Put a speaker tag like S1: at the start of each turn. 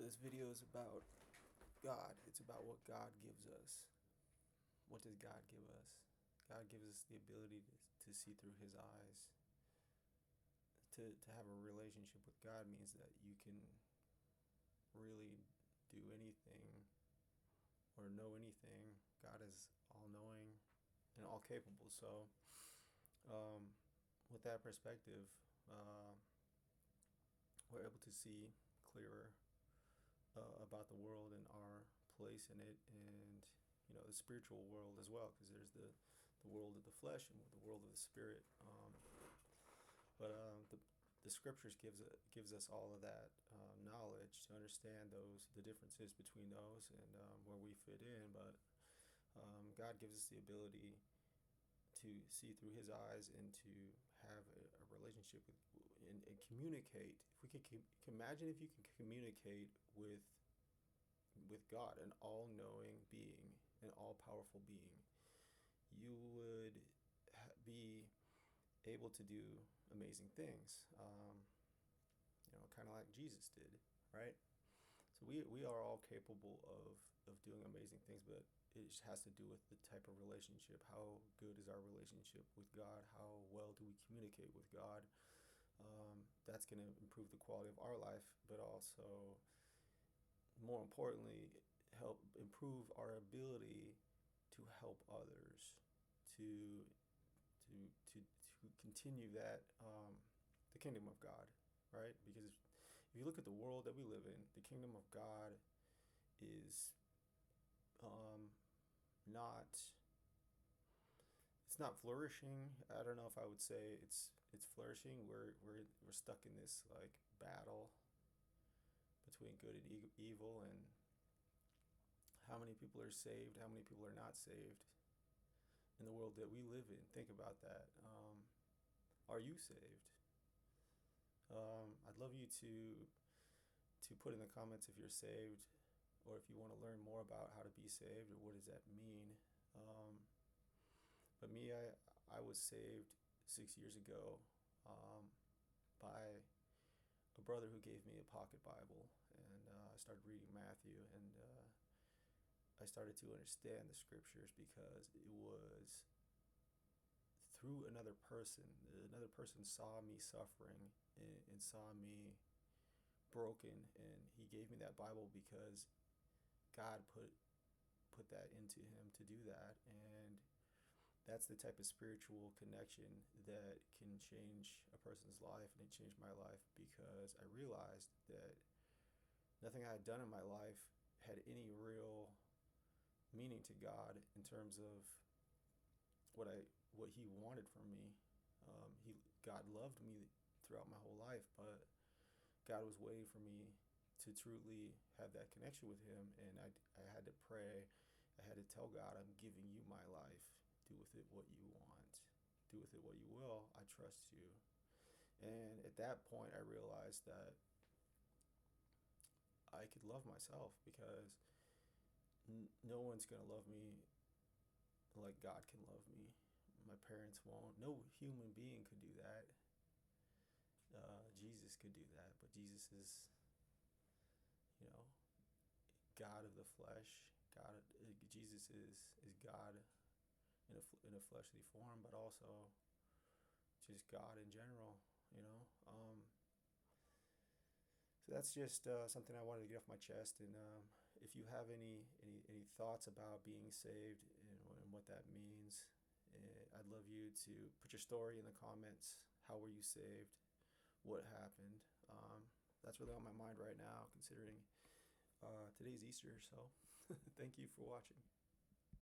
S1: So this video is about God. It's about what God gives us. What does God give us? God gives us the ability to see through his eyes. To have a relationship with God means that you can really do anything or know anything. God is all knowing and all capable. So, with that perspective, we're able to see clearer about the world and our place in it, and the spiritual world as well, because there's the world of the flesh and the world of the spirit. But the scriptures gives us all of that knowledge to understand the differences between those, and where we fit in. But God gives us the ability to see through his eyes and to have a relationship with and communicate. If we could imagine, if you can communicate with God, an all-knowing being, an all-powerful being, you would be able to do amazing things, kind of like Jesus did, right? So we are all capable of doing amazing things, but it just has to do with the type of relationship. How good is our relationship with God? How well do we communicate with God? That's going to improve the quality of our life, but also, more importantly, help improve our ability to help others, to to continue that, the kingdom of God, right? Because if you look at the world that we live in, the kingdom of God is not it's not flourishing. I don't know if I would say it's flourishing. We're stuck in this like battle between good and evil, and how many people are saved, how many people are not saved in the world that we live in. Think about that. Are you saved? I'd love you to put in the comments if you're saved, or if you want to learn more about how to be saved, or what does that mean. But me, I was saved 6 years ago, by a brother who gave me a pocket Bible, and I started reading Matthew, and I started to understand the scriptures, because it was through another person. Another person saw me suffering, and saw me broken, and he gave me that Bible because God put that into him to do that. And that's the type of spiritual connection that can change a person's life, and it changed my life, because I realized that nothing I had done in my life had any real meaning to God in terms of what he wanted from me. God loved me throughout my whole life, but God was waiting for me to truly have that connection with him, and I had to pray. I had to tell God, I'm giving you my life. Do with it what you want. Do with it what you will. I trust you. And at that point, I realized that I could love myself, because no one's going to love me like God can love me. My parents won't. No human being could do that. Jesus could do that, but Jesus is, God of the flesh. Jesus is God in a fleshly form, but also just God in general. So that's just something I wanted to get off my chest. And if you have any thoughts about being saved, and what that means, I'd love you to put your story in the comments. How were you saved? What happened? That's really on my mind right now, considering today's Easter. So thank you for watching.